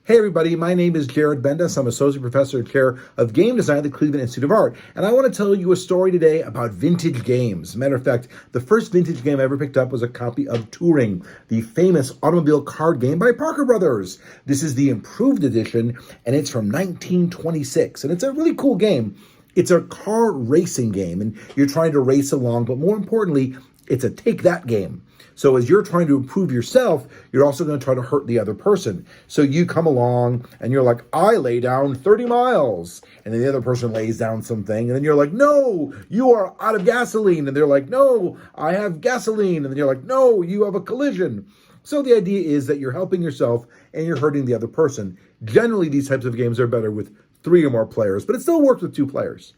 Hey everybody, my name is Jared Bendis. I'm Associate Professor and Chair of Game Design at the Cleveland Institute of Art. And I want to tell you a story today about vintage games. As a matter of fact, the first vintage game I ever picked up was a copy of Touring, the famous automobile card game by Parker Brothers. This is the improved edition, and it's from 1926. And it's a really cool game. It's a car racing game, and you're trying to race along, but more importantly, it's a take that game. So as you're trying to improve yourself, you're also going to try to hurt the other person. So you come along and you're like, I lay down 30 miles. And then the other person lays down something. And then you're like, no, you are out of gasoline. And they're like, no, I have gasoline. And then you're like, no, you have a collision. So the idea is that you're helping yourself and you're hurting the other person. Generally, these types of games are better with 3 or more players, but it still works with 2 players.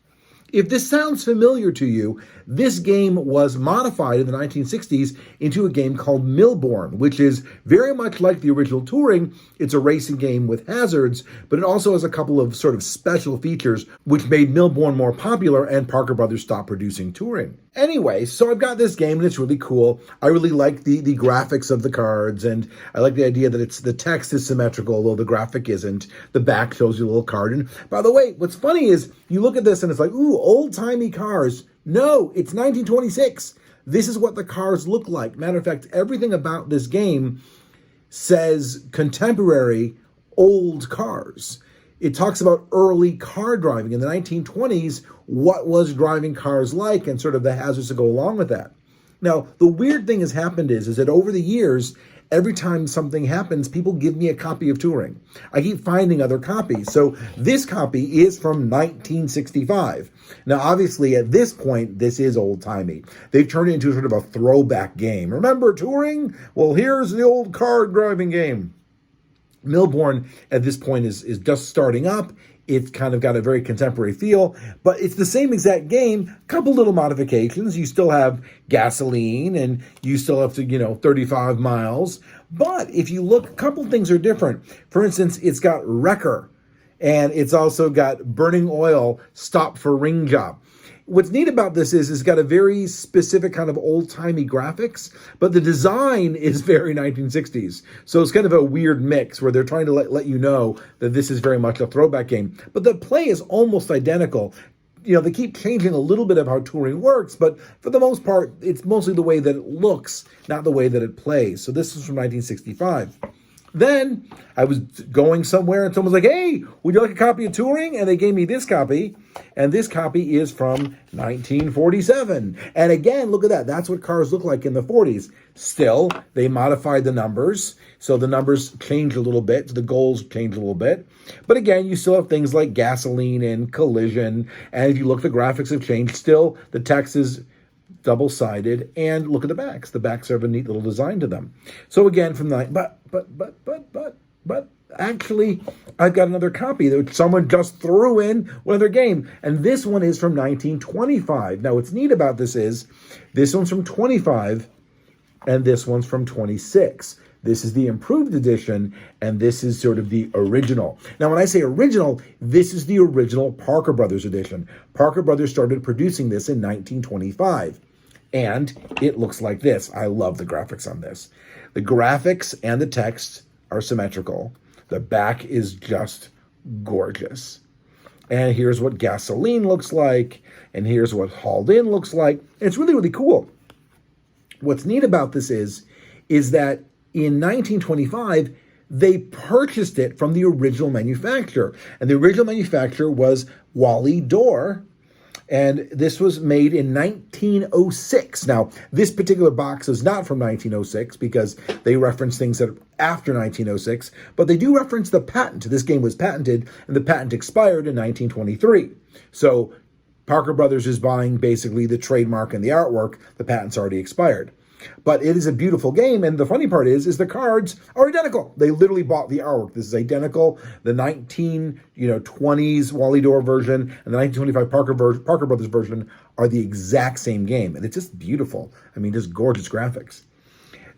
If this sounds familiar to you, this game was modified in the 1960s into a game called Milborn, which is very much like the original Touring. It's a racing game with hazards, but it also has a couple of sort of special features which made Milborn more popular, and Parker Brothers stopped producing Touring. Anyway, so I've got this game and it's really cool. I really like the graphics of the cards, and I like the idea that the text is symmetrical, although the graphic isn't. The back shows you a little card. And by the way, what's funny is you look at this and it's like, ooh, old-timey cars. No, it's 1926. This is what the cars look like. Matter of fact, everything about this game says contemporary old cars. It talks about early car driving in the 1920s, what was driving cars like, and sort of the hazards that go along with that. Now, the weird thing has happened is that over the years, every time something happens, people give me a copy of Touring. I keep finding other copies. So this copy is from 1965. Now, obviously, at this point, this is old-timey. They've turned it into sort of a throwback game. Remember Touring? Well, here's the old car driving game. Milborn, at this point, is just starting up. It's kind of got a very contemporary feel, but it's the same exact game, a couple little modifications. You still have gasoline and you still have to, 35 miles. But if you look, a couple things are different. For instance, it's got wrecker, and it's also got burning oil, stop for ring job. What's neat about this is it's got a very specific kind of old-timey graphics, but the design is very 1960s. So it's kind of a weird mix where they're trying to let you know that this is very much a throwback game. But the play is almost identical. They keep changing a little bit of how Touring works, but for the most part, it's mostly the way that it looks, not the way that it plays. So this is from 1965. Then I was going somewhere and someone was like, hey, would you like a copy of Touring? And they gave me this copy. And this copy is from 1947. And again, look at that. That's what cars look like in the 40s. Still, they modified the numbers. So the numbers changed a little bit. The goals changed a little bit. But again, you still have things like gasoline and collision. And if you look, the graphics have changed. Still, the text is double-sided, and look at the backs. The backs have a neat little design to them. So again, from the but actually, I've got another copy that someone just threw in one other game, and this one is from 1925. Now, what's neat about this is this one's from 25, and this one's from 26. This is the improved edition, and this is sort of the original. Now, when I say original, this is the original Parker Brothers edition. Parker Brothers started producing this in 1925, and it looks like this. I love the graphics on this. The graphics and the text are symmetrical. The back is just gorgeous. And here's what gasoline looks like, and here's what hauled in looks like. It's really, really cool. What's neat about this is that in 1925, they purchased it from the original manufacturer. And the original manufacturer was Wally Dorr. And this was made in 1906. Now, this particular box is not from 1906 because they reference things that are after 1906, but they do reference the patent. This game was patented, and the patent expired in 1923. So Parker Brothers is buying basically the trademark and the artwork. The patent's already expired. But it is a beautiful game, and the funny part is the cards are identical. They literally bought the artwork. This is identical. The 1920s Wally Dorr version and the 1925 Parker Brothers version are the exact same game, and it's just beautiful. I mean, just gorgeous graphics.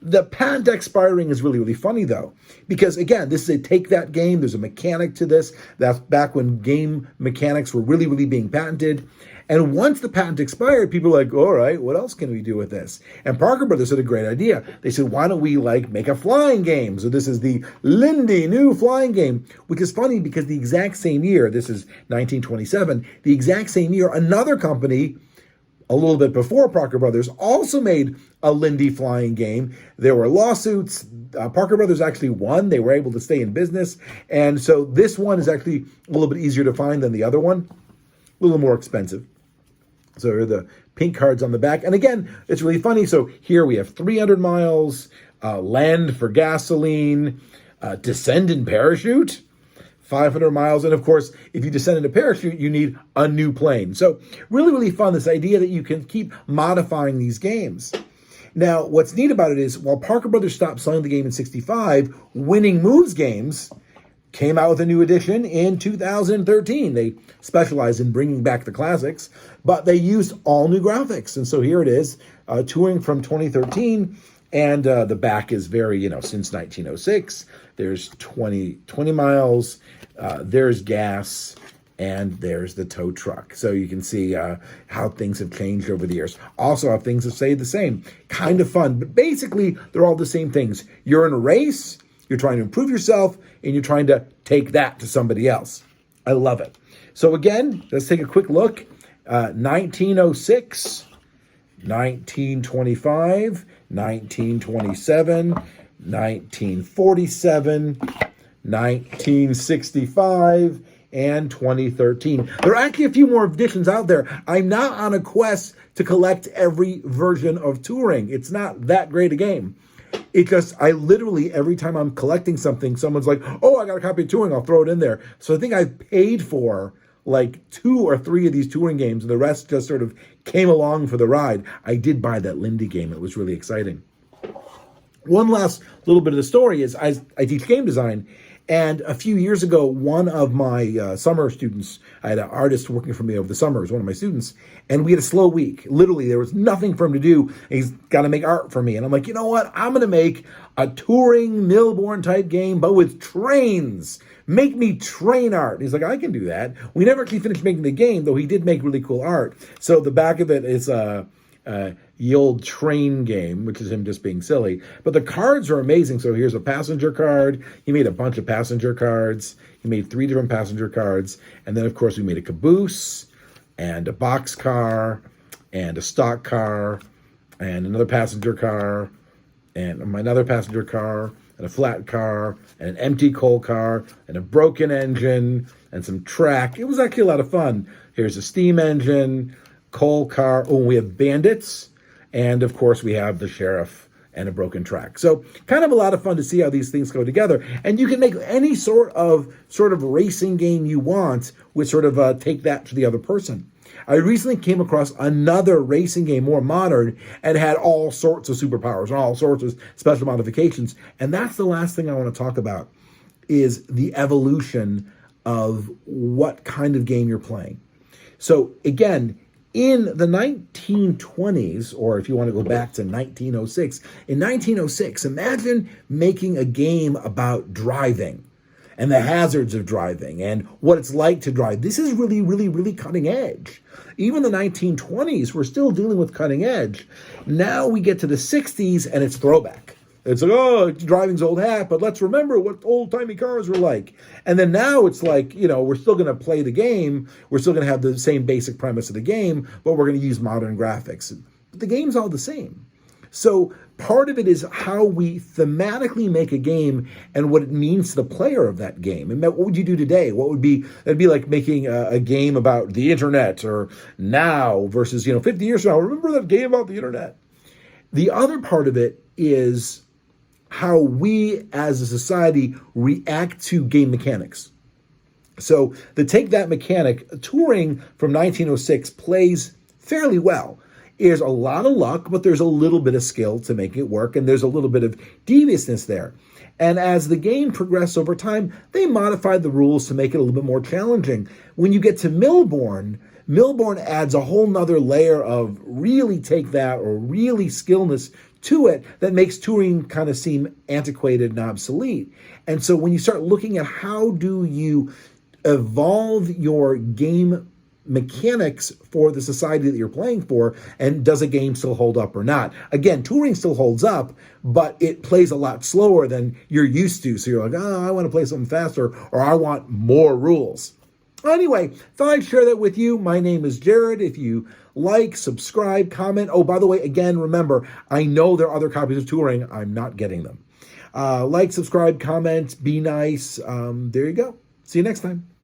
The patent expiring is really, really funny, though, because, again, this is a take that game. There's a mechanic to this. That's back when game mechanics were really, really being patented. And once the patent expired, people were like, all right, what else can we do with this? And Parker Brothers had a great idea. They said, why don't we make a flying game? So this is the Lindy new flying game, which is funny because the exact same year, this is 1927, the exact same year, another company a little bit before Parker Brothers also made a Lindy flying game. There were lawsuits. Parker Brothers actually won. They were able to stay in business. And so this one is actually a little bit easier to find than the other one, a little more expensive. So here are the pink cards on the back. And again, it's really funny. So here we have 300 miles, land for gasoline, descend in parachute, 500 miles. And of course, if you descend in a parachute, you need a new plane. So really, really fun, this idea that you can keep modifying these games. Now, what's neat about it is while Parker Brothers stopped selling the game in 65, Winning Moves Games came out with a new edition in 2013. They specialize in bringing back the classics, but they used all new graphics. And so here it is, touring from 2013. And the back is very, since 1906. There's 20 miles. There's gas, and there's the tow truck. So you can see how things have changed over the years. Also, how things have stayed the same. Kind of fun, but basically, they're all the same things. You're in a race, you're trying to improve yourself, and you're trying to take that to somebody else. I love it. So again, let's take a quick look. 1906, 1925, 1927, 1947, 1965, and 2013. There are actually a few more editions out there. I'm not on a quest to collect every version of Touring. It's not that great a game. It just, I literally, every time I'm collecting something, someone's like, oh, I got a copy of Touring, I'll throw it in there. So I think I've paid for 2 or 3 of these Touring games, and the rest just sort of came along for the ride. I did buy that Lindy game. It was really exciting. One last little bit of the story is I teach game design, and a few years ago, one of my summer students, I had an artist working for me over the summer, it was one of my students, and we had a slow week. Literally, there was nothing for him to do, and he's got to make art for me. And I'm like, you know what? I'm going to make a Touring Milbourne type game, but with trains. Make me train art. And he's like, I can do that. We never actually finished making the game, though he did make really cool art. So the back of it is Ye Old Train game, which is him just being silly. But the cards are amazing. So here's a passenger card. He made a bunch of passenger cards. He made 3 different passenger cards. And then, of course, we made a caboose and a box car and a stock car and another passenger car and another passenger car and a flat car and an empty coal car and a broken engine and some track. It was actually a lot of fun. Here's a steam engine, coal car. Oh, we have bandits. And of course, we have the sheriff and a broken track. So kind of a lot of fun to see how these things go together. And you can make any sort of racing game you want with take that to the other person. I recently came across another racing game, more modern, and had all sorts of superpowers and all sorts of special modifications. And that's the last thing I want to talk about, is the evolution of what kind of game you're playing. So again, in the 1920s, or if you want to go back to 1906, in 1906, imagine making a game about driving and the hazards of driving and what it's like to drive. This is really, really, really cutting edge. Even the 1920s, we're still dealing with cutting edge. Now we get to the 60s and it's throwback. It's like, oh, driving's old hat, but let's remember what old-timey cars were like. And then now it's like, we're still going to play the game. We're still going to have the same basic premise of the game, but we're going to use modern graphics. But the game's all the same. So part of it is how we thematically make a game and what it means to the player of that game. And what would you do today? It'd be like making a game about the internet, or now versus, 50 years from now. Remember that game about the internet? The other part of it is how we as a society react to game mechanics. So to take that mechanic, Touring from 1906 plays fairly well. There's a lot of luck, but there's a little bit of skill to make it work, and there's a little bit of deviousness there. And as the game progressed over time, they modified the rules to make it a little bit more challenging. When you get to Milbourne adds a whole nother layer of really take that, or really skillness to it that makes Turing kind of seem antiquated and obsolete. And so when you start looking at how do you evolve your game mechanics for the society that you're playing for, and does a game still hold up or not? Again, Turing still holds up, but it plays a lot slower than you're used to. So you're like, oh, I want to play something faster, or I want more rules. Anyway, thought I'd share that with you. My name is Jared. If you like, subscribe, comment. Oh, by the way, again, remember, I know there are other copies of Turing. I'm not getting them. Like, subscribe, comment, be nice. There you go. See you next time.